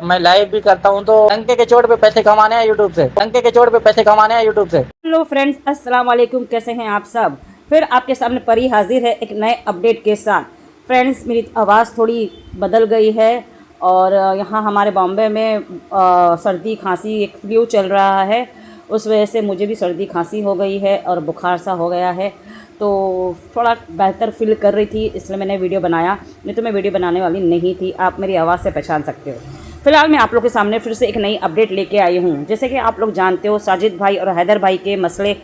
मैं लाइव भी करता हूँ, तो डंके के चोट पे पैसे कमाने हैं यूट्यूब से, डंके के चोट पे पैसे कमाने हैं यूट्यूब से। हेलो फ्रेंड्स, अस्सलाम वालेकुम। कैसे हैं आप सब? फिर आपके सामने परी हाजिर है एक नए अपडेट के साथ। फ्रेंड्स, मेरी आवाज़ थोड़ी बदल गई है और यहाँ हमारे बॉम्बे में सर्दी खांसी एक फ्लू चल रहा है। उस वजह से मुझे भी सर्दी खांसी हो गई है और बुखार सा हो गया है, तो थोड़ा बेहतर फील कर रही थी, इसलिए मैंने वीडियो बनाया। नहीं तो मैं वीडियो बनाने वाली नहीं थी, आप मेरी आवाज़ से पहचान सकते हो। फिलहाल मैं आप लोग के सामने फिर से एक नई अपडेट लेके आई हूँ। जैसे कि आप लोग जानते हो, साजिद भाई और हैदर भाई के मसले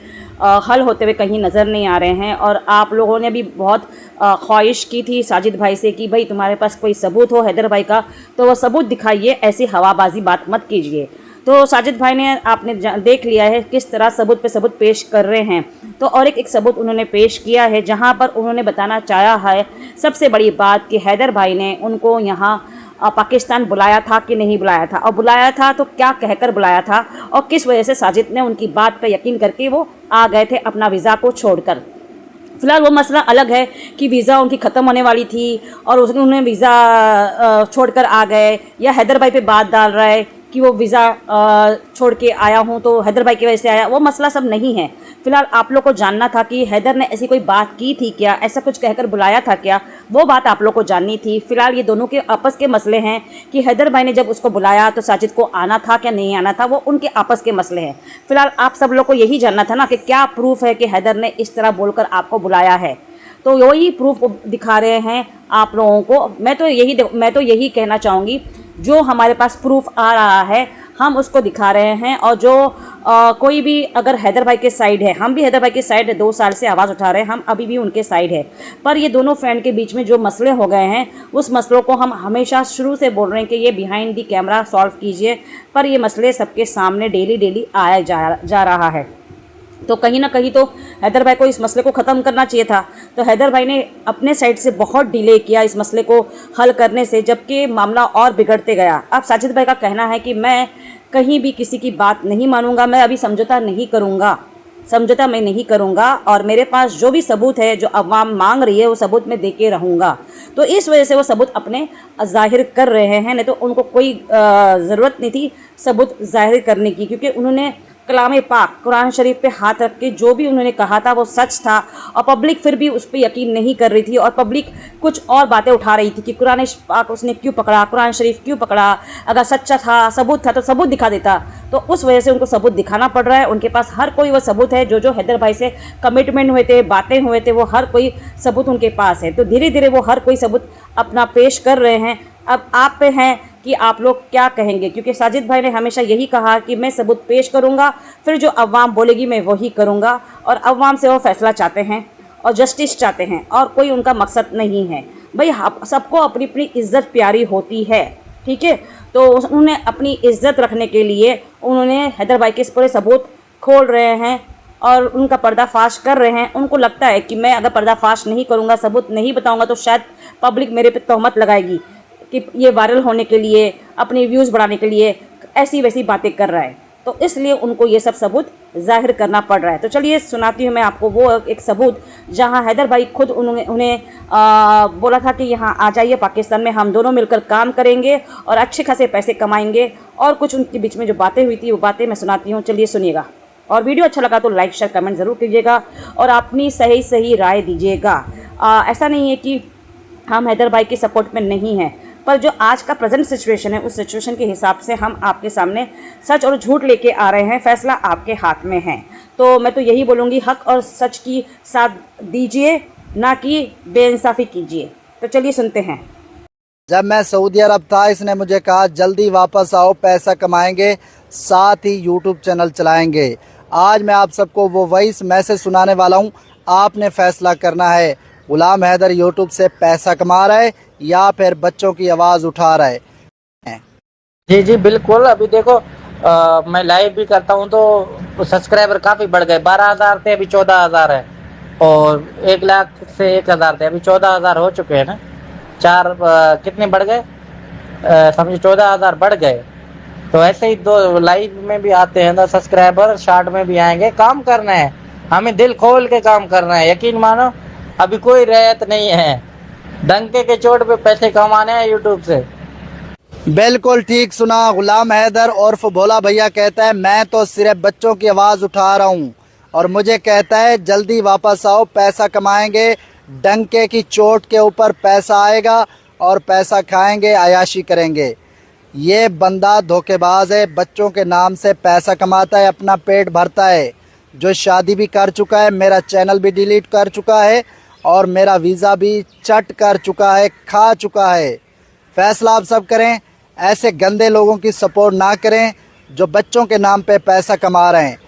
हल होते हुए कहीं नज़र नहीं आ रहे हैं। और आप लोगों ने भी बहुत ख्वाहिश की थी साजिद भाई से कि भाई तुम्हारे पास कोई सबूत हो हैदर भाई का, तो वह सबूत दिखाइए, ऐसी हवाबाजी बात मत कीजिए। तो साजिद भाई ने आपने देख लिया है किस तरह सबूत पे सबूत पेश कर रहे हैं। तो और एक सबूत उन्होंने पेश किया है, जहां पर उन्होंने बताना चाहा है सबसे बड़ी बात कि हैदर भाई ने उनको यहाँ पाकिस्तान बुलाया था कि नहीं बुलाया था, और बुलाया था तो क्या कहकर बुलाया था, और किस वजह से साजिद ने उनकी बात पर यकीन करके वो आ गए थे अपना वीज़ा को छोड़कर। फिलहाल वो मसला अलग है कि वीज़ा उनकी ख़त्म होने वाली थी और उन्होंने वीज़ा छोड़कर आ गए, या हैदर भाई पे बात डाल रहा है कि वो वीज़ा छोड़ के आया हूँ तो हैदर भाई की वजह से आया। वो मसला सब नहीं है। फिलहाल आप लोग को जानना था कि हैदर ने ऐसी कोई बात की थी क्या, ऐसा कुछ कहकर बुलाया था क्या, वो बात आप लोग को जाननी थी। फिलहाल ये दोनों के आपस के मसले हैं कि हैदर भाई ने जब उसको बुलाया तो साजिद को आना था क्या नहीं आना था, वो उनके आपस के मसले हैं। फिलहाल आप सब लोग को यही जानना था ना कि क्या प्रूफ है कि हैदर ने इस तरह बोलकर आपको बुलाया है। तो वही प्रूफ दिखा रहे हैं आप लोगों को। मैं तो यही कहना चाहूँगी, जो हमारे पास प्रूफ आ रहा है हम उसको दिखा रहे हैं। और जो कोई भी अगर हैदर भाई के साइड है, हम भी हैदर भाई के साइड है, 2 साल से आवाज़ उठा रहे हैं, हम अभी भी उनके साइड है। पर ये दोनों फ्रेंड के बीच में जो मसले हो गए हैं, उस मसलों को हम हमेशा शुरू से बोल रहे हैं कि ये बिहाइंड दी कैमरा सॉल्व कीजिए, पर ये मसले सबके सामने डेली आया जा रहा है। तो कहीं ना कहीं तो हैदर भाई को इस मसले को ख़त्म करना चाहिए था। तो हैदर भाई ने अपने साइड से बहुत डिले किया इस मसले को हल करने से, जबकि मामला और बिगड़ते गया। अब साजिद भाई का कहना है कि मैं कहीं भी किसी की बात नहीं मानूंगा, मैं अभी समझौता मैं नहीं करूंगा, और मेरे पास जो भी सबूत है जो अवाम मांग रही है वो सबूत मैं दे के रहूँगा। तो इस वजह से वो सबूत अपने ज़ाहिर कर रहे हैं, नहीं तो उनको कोई ज़रूरत नहीं थी सबूत ज़ाहिर करने की, क्योंकि उन्होंने कलाम पाक कुरान शरीफ पे हाथ रख के जो भी उन्होंने कहा था वो सच था। और पब्लिक फिर भी उस पर यकीन नहीं कर रही थी, और पब्लिक कुछ और बातें उठा रही थी कि कुरान पाक उसने क्यों पकड़ा, कुरान शरीफ क्यों पकड़ा, अगर सच्चा था सबूत था तो सबूत दिखा देता। तो उस वजह से उनको सबूत दिखाना पड़ रहा है। उनके पास हर कोई वो सबूत है, जो हैदर भाई से कमिटमेंट हुए थे, बातें हुए थे, वो हर कोई सबूत उनके पास है। तो धीरे धीरे वो हर कोई सबूत अपना पेश कर रहे हैं। अब आप पे हैं कि आप लोग क्या कहेंगे, क्योंकि साजिद भाई ने हमेशा यही कहा कि मैं सबूत पेश करूंगा, फिर जो अवाम बोलेगी मैं वही करूंगा। और अवाम से वो फैसला चाहते हैं और जस्टिस चाहते हैं, और कोई उनका मकसद नहीं है। भाई सबको अपनी अपनी इज्जत प्यारी होती है, ठीक है। तो उन्होंने अपनी इज्जत रखने के लिए उन्होंने हैदर भाई के इस पूरे सबूत खोल रहे हैं और उनका पर्दाफाश कर रहे हैं। उनको लगता है कि मैं अगर पर्दाफाश नहीं करूँगा, सबूत नहीं बताऊँगा, तो शायद पब्लिक मेरे पे तहमत लगाएगी कि ये वायरल होने के लिए, अपने व्यूज़ बढ़ाने के लिए ऐसी वैसी बातें कर रहा है। तो इसलिए उनको ये सब सबूत जाहिर करना पड़ रहा है। तो चलिए सुनाती हूँ मैं आपको वो एक सबूत, जहाँ हैदर भाई खुद उन्हें बोला था कि यहाँ आ जाइए पाकिस्तान में, हम दोनों मिलकर काम करेंगे और अच्छे खासे पैसे कमाएंगे। और कुछ उनके बीच में जो बातें हुई थी वो बातें मैं सुनाती हूँ, चलिए सुनिएगा। और वीडियो अच्छा लगा तो लाइक शेयर कमेंट ज़रूर कीजिएगा और अपनी सही राय दीजिएगा। ऐसा नहीं है कि हम हैदर भाई के सपोर्ट में नहीं हैं, पर जो आज का प्रेजेंट सिचुएशन है, उस सिचुएशन के हिसाब से हम आपके सामने सच और झूठ लेके आ रहे हैं। फैसला आपके हाथ में है। तो मैं तो यही बोलूँगी, हक और सच की साथ दीजिए, ना कि बेइंसाफ़ी कीजिए। तो चलिए सुनते हैं। जब मैं सऊदी अरब था, इसने मुझे कहा जल्दी वापस आओ, पैसा कमाएंगे, साथ ही यूट्यूब चैनल चलाएंगे। आज मैं आप सबको वो वॉइस मैसेज सुनाने वाला हूँ। आपने फैसला करना है, गुलाम हैदर यूट्यूब से पैसा कमा रहा है या फिर बच्चों की आवाज़ उठा रहा है। जी बिल्कुल। अभी देखो, मैं लाइव भी करता हूँ तो सब्सक्राइबर काफ़ी बढ़ गए। 12,000 थे, अभी 14,000 है, और 1 लाख से 1,000 थे, अभी 14,000 हो चुके हैं ना। कितने बढ़ गए, समझो 14,000 बढ़ गए। तो ऐसे ही दो लाइव में भी आते हैं ना सब्सक्राइबर, शॉर्ट में भी आएंगे। काम करना है, हमें दिल खोल के काम करना है। यकीन मानो, अभी कोई रियायत नहीं है, डंके के चोट पे पैसे कमाने हैं यूट्यूब से। बिल्कुल ठीक सुना। गुलाम हैदर उर्फ भोला भैया कहता है मैं तो सिर्फ बच्चों की आवाज़ उठा रहा हूँ, और मुझे कहता है जल्दी वापस आओ, पैसा कमाएंगे, डंके की चोट के ऊपर पैसा आएगा और पैसा खाएंगे, अयाशी करेंगे। ये बंदा धोखेबाज है, बच्चों के नाम से पैसा कमाता है, अपना पेट भरता है, जो शादी भी कर चुका है, मेरा चैनल भी डिलीट कर चुका है और मेरा वीज़ा भी चट कर चुका है, खा चुका है। फैसला आप सब करें, ऐसे गंदे लोगों की सपोर्ट ना करें जो बच्चों के नाम पे पैसा कमा रहे हैं।